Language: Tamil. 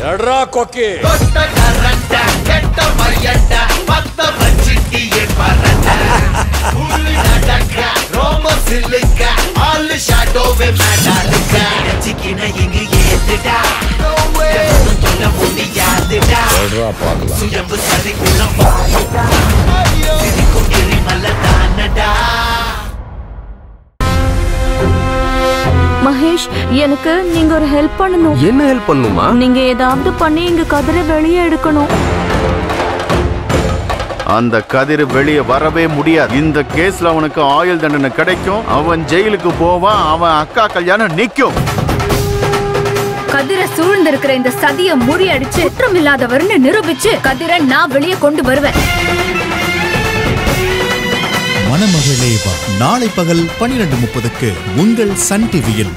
எட்ரா கொக்கி மகேஷ், எனக்கு நீங்க ஒரு ஹெல்ப் பண்ணணும். என்ன ஹெல்ப் பண்ணுமா? நீங்க ஏதாவது பண்ணி இங்க கதிரை வெளியே எடுக்கணும். அந்த கதிர் வெளியே வரவே முடியாது. இந்த கேஸ்ல அவனுக்கு ஆயுள் தண்டனை கிடைக்கும். அவன் ஜெயிலுக்கு போவான். அவன் அக்கா கல்யாணம் நிக்கும். கதிரை சூழ்ந்திருக்கிற இந்த சதியை முறியடிச்சு குற்றம் இல்லாதவர்னு நிரூபிச்சு கதிரை நான் வெளியே கொண்டு வருவேன். மணமகளே வா, நாளை பகல் 12:30க்கு உங்கள் சன் டிவியில்.